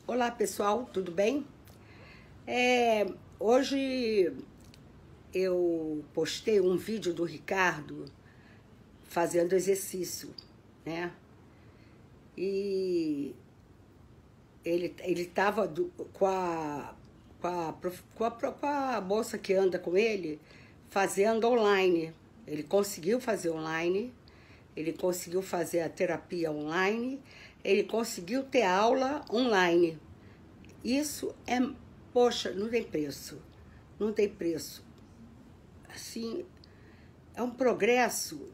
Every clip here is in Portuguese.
Olá pessoal, tudo bem? Hoje eu postei um vídeo do Ricardo fazendo exercício, né? E ele estava com a moça que anda com ele fazendo online. Ele conseguiu fazer online, ele conseguiu fazer a terapia online, ele conseguiu ter aula online. Isso é, poxa, não tem preço, não tem preço. Assim, é um progresso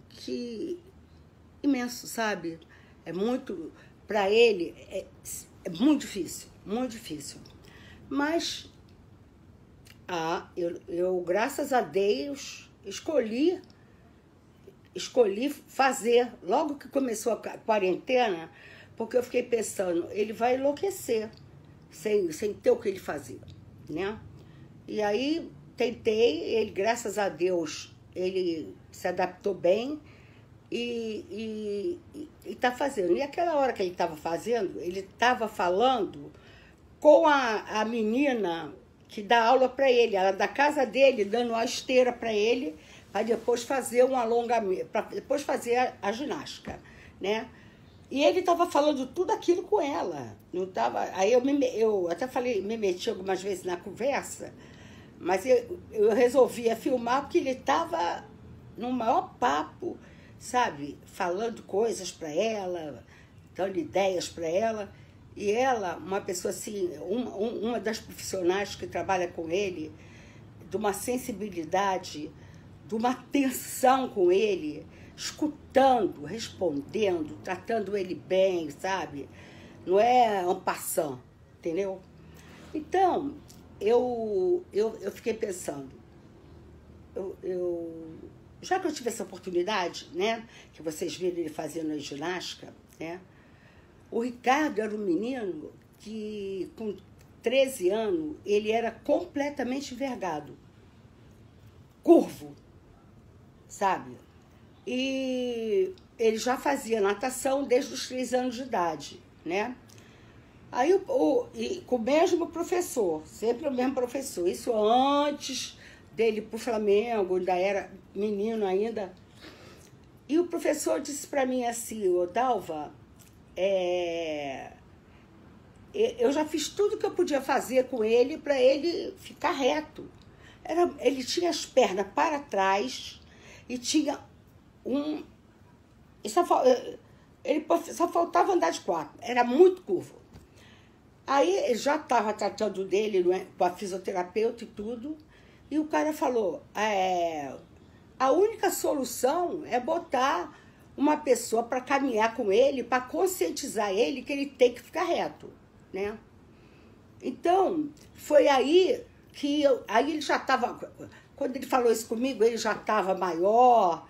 imenso, sabe? É muito, para ele, é muito difícil, muito difícil. Mas, eu graças a Deus, escolhi fazer, logo que começou a quarentena, porque eu fiquei pensando, ele vai enlouquecer sem ter o que ele fazer, né? E aí tentei, ele, graças a Deus, ele se adaptou bem e tá fazendo. E aquela hora que ele estava fazendo, ele estava falando com a menina que dá aula para ele, ela da casa dele, dando uma esteira para ele, para depois fazer um alongamento, para depois fazer a ginástica, né? E ele estava falando tudo aquilo com ela. Não tava, aí eu até falei, me meti algumas vezes na conversa, mas eu resolvia filmar porque ele estava no maior papo, sabe? Falando coisas para ela, dando ideias para ela. E ela, uma pessoa assim, uma das profissionais que trabalha com ele, de uma sensibilidade, de uma atenção com ele, escutando, respondendo, tratando ele bem, sabe? Não é en passant, entendeu? Então, eu fiquei pensando, já que eu tive essa oportunidade, né, que vocês viram ele fazendo a ginástica, né, o Ricardo era um menino que, com 13 anos, ele era completamente envergado, curvo, sabe? E ele já fazia natação desde os 3 anos de idade, né? Aí, com o mesmo professor, sempre o mesmo professor, isso antes dele ir pro Flamengo, ainda era menino ainda. E o professor disse para mim assim, ô Dalva, eu já fiz tudo que eu podia fazer com ele para ele ficar reto. Ele tinha as pernas para trás e tinha ele só faltava andar de 4, era muito curvo. Aí eu já estava tratando dele, não é, com a fisioterapeuta e tudo, e o cara falou, a única solução é botar uma pessoa para caminhar com ele, para conscientizar ele que ele tem que ficar reto, né? Então, foi aí que aí ele já estava, quando ele falou isso comigo, ele já estava maior,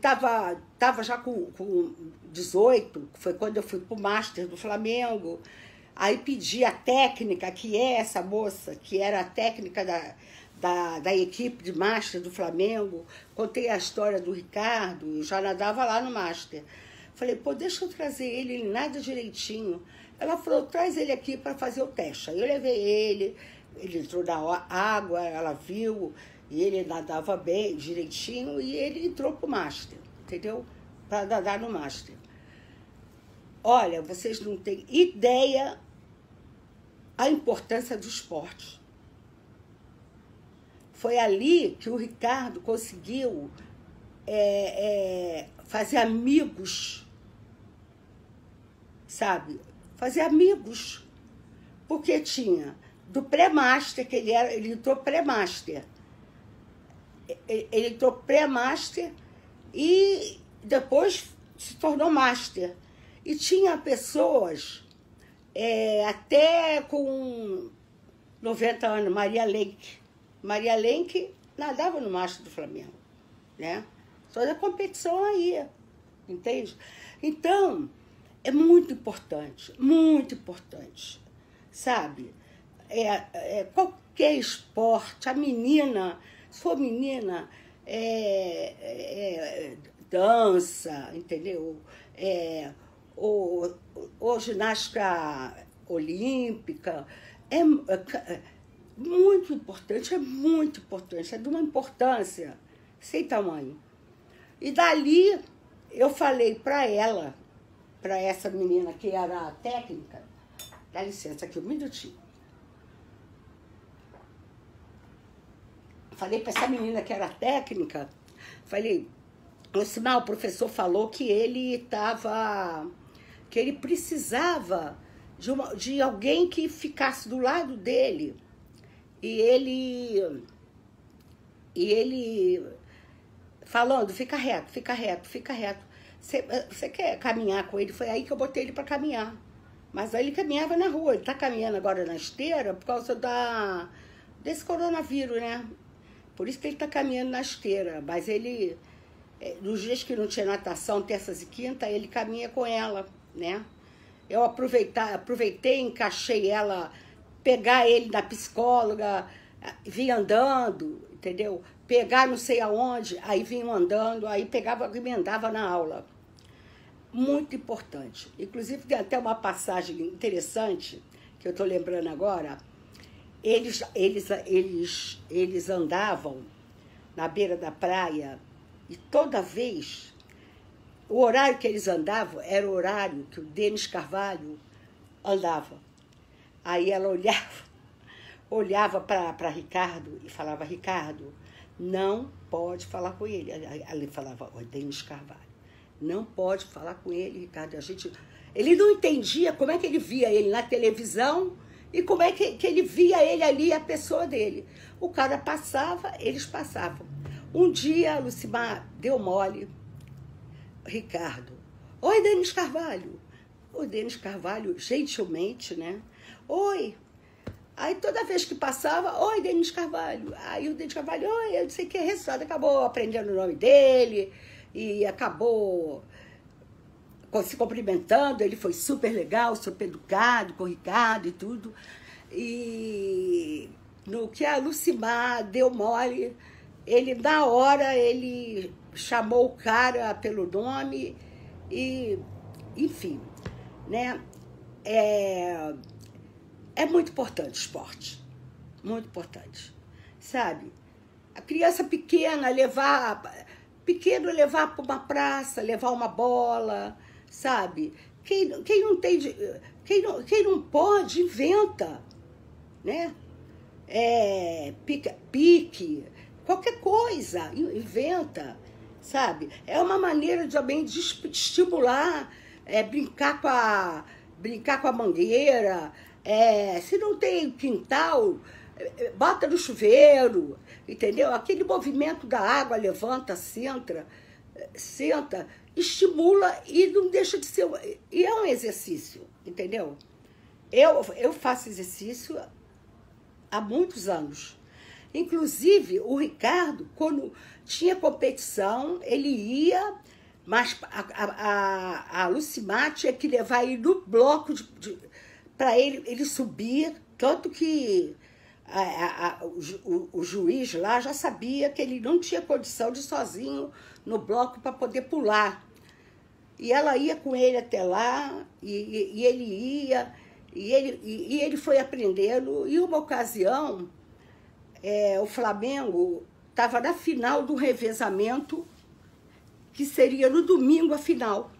tava já com 18, foi quando eu fui pro Master do Flamengo. Aí pedi a técnica, que é essa moça, que era a técnica da equipe de Master do Flamengo. Contei a história do Ricardo, eu já nadava lá no Master. Falei, pô, deixa eu trazer ele nada direitinho. Ela falou, traz ele aqui para fazer o teste. Aí eu levei ele entrou na água, ela viu, e ele nadava bem, direitinho, e ele entrou pro Master, entendeu? Para nadar no Master. Olha, vocês não têm ideia a importância do esporte. Foi ali que o Ricardo conseguiu fazer amigos, sabe? Fazer amigos. Porque tinha do pré-master, que ele entrou pré-master. Ele entrou pré-master e depois se tornou master. E tinha pessoas até com 90 anos, Maria Lenk. Maria Lenk nadava no Master do Flamengo, né? Toda a competição aí, entende? Então, é muito importante, sabe? Qualquer esporte, a menina, sua menina, dança, entendeu? Ou ginástica olímpica. É muito importante, é de uma importância sem tamanho. E dali eu falei para ela, para essa menina que era a técnica, dá licença aqui um minutinho. Falei para essa menina que era técnica, falei, Lucimar, o professor falou que ele precisava de alguém que ficasse do lado dele. E ele falando, fica reto, fica reto, fica reto. Você quer caminhar com ele? Foi aí que eu botei ele para caminhar. Mas aí ele caminhava na rua, ele tá caminhando agora na esteira por causa desse coronavírus, né? Por isso que ele tá caminhando na esteira. Mas ele, nos dias que não tinha natação, terças e quinta, ele caminha com ela, né? Eu aproveitei, encaixei ela, pegar ele na psicóloga, vinha andando, entendeu? Pegar não sei aonde, aí vinha andando, aí pegava, emendava na aula. Muito importante. Inclusive, tem até uma passagem interessante, que eu estou lembrando agora. Eles andavam na beira da praia e toda vez, o horário que eles andavam era o horário que o Denis Carvalho andava. Aí ela olhava para Ricardo e falava, Ricardo, não pode falar com ele. Aí ele falava, Denis Carvalho, não pode falar com ele, Ricardo. Ele não entendia como é que ele via ele na televisão e como é que ele via ele ali, a pessoa dele. O cara passava, eles passavam. Um dia, a Lucimar deu mole, Ricardo, oi, Denis Carvalho. O Denis Carvalho, gentilmente, né? Oi. Aí toda vez que passava, oi, Denis Carvalho. Aí o Denis Carvalho, oi, eu não sei o que, resultado, acabou aprendendo o nome dele e acabou se cumprimentando. Ele foi super legal, super educado com o Ricardo e tudo. E no que a Lucimar deu mole, ele, na hora, ele chamou o cara pelo nome e, enfim, né? É muito importante o esporte, muito importante, sabe? A criança pequena levar para uma praça, levar uma bola, sabe? Quem não pode, inventa, né? Pique, qualquer coisa, inventa, sabe? É uma maneira também de estimular, brincar com a mangueira. Se não tem quintal, bota no chuveiro, entendeu? Aquele movimento da água, levanta, senta, estimula e não deixa de ser... E é um exercício, entendeu? Eu faço exercício há muitos anos. Inclusive, o Ricardo, quando tinha competição, ele ia, mas a Lucimar tinha que levar ele no bloco para ele subir, tanto que o juiz lá já sabia que ele não tinha condição de ir sozinho no bloco para poder pular. E ela ia com ele até lá, e ele ia, e ele foi aprendendo. E uma ocasião, o Flamengo estava na final do revezamento, que seria no domingo a final.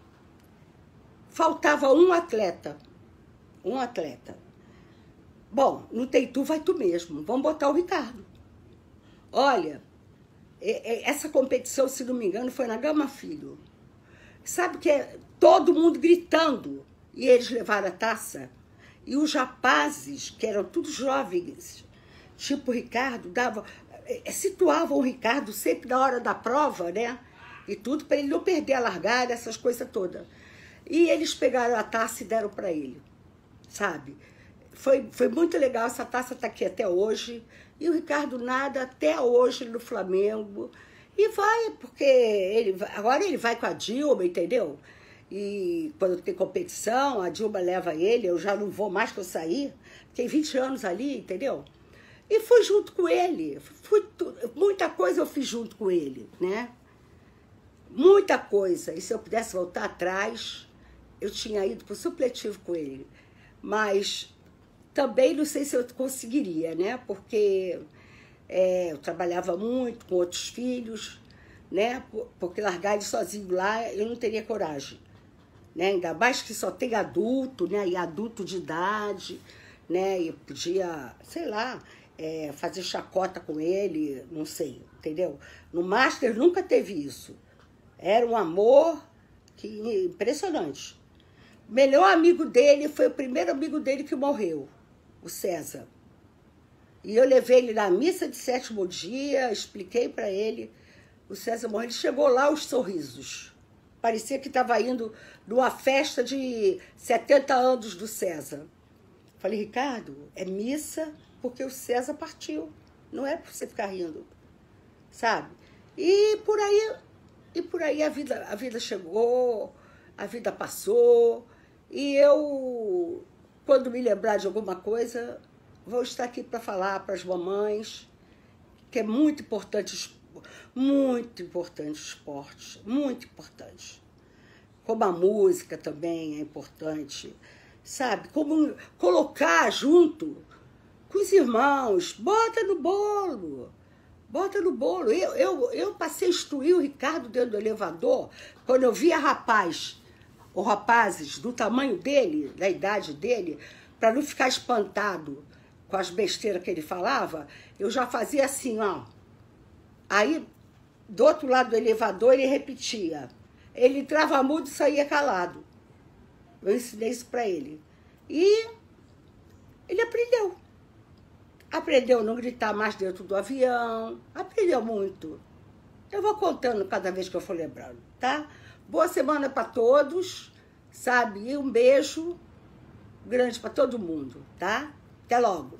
Faltava um atleta. Bom, não tem tu, vai tu mesmo. Vamos botar o Ricardo. Olha, essa competição, se não me engano, foi na Gama Filho. Sabe que é todo mundo gritando. E eles levaram a taça. E os rapazes, que eram todos jovens, tipo o Ricardo, situavam o Ricardo sempre na hora da prova, né? E tudo, para ele não perder a largada, essas coisas todas. E eles pegaram a taça e deram para ele. Sabe? Foi muito legal, essa taça está aqui até hoje, e o Ricardo nada até hoje no Flamengo, e vai, porque agora ele vai com a Dilma, entendeu? E quando tem competição, a Dilma leva ele, eu já não vou mais que eu saí, fiquei 20 anos ali, entendeu? E fui junto com ele, muita coisa eu fiz junto com ele, né? Muita coisa, e se eu pudesse voltar atrás, eu tinha ido para o supletivo com ele. Mas também não sei se eu conseguiria, né? Porque eu trabalhava muito com outros filhos, né? Porque largar ele sozinho lá, eu não teria coragem, né? Ainda mais que só tem adulto, né? E adulto de idade, né? E podia, sei lá, fazer chacota com ele, não sei, entendeu? No Master nunca teve isso. Era um amor impressionante. O melhor amigo dele foi o primeiro amigo dele que morreu, o César. E eu levei ele na missa de 7º dia, expliquei para ele. O César morreu, ele chegou lá aos sorrisos. Parecia que estava indo numa festa de 70 anos do César. Falei, Ricardo, é missa porque o César partiu. Não é para você ficar rindo, sabe? E por aí a vida chegou, a vida passou. E eu, quando me lembrar de alguma coisa, vou estar aqui para falar para as mamães que é muito importante o esporte, muito importante. Como a música também é importante, sabe? Como colocar junto com os irmãos, bota no bolo. Bota no bolo. Eu passei a instruir o Ricardo dentro do elevador, quando eu via rapazes do tamanho dele, da idade dele, para não ficar espantado com as besteiras que ele falava, eu já fazia assim, ó. Aí, do outro lado do elevador, ele repetia. Ele entrava mudo e saía calado. Eu ensinei isso para ele. E ele aprendeu. Aprendeu a não gritar mais dentro do avião. Aprendeu muito. Eu vou contando cada vez que eu for lembrando, tá? Boa semana para todos, sabe? E um beijo grande para todo mundo, tá? Até logo.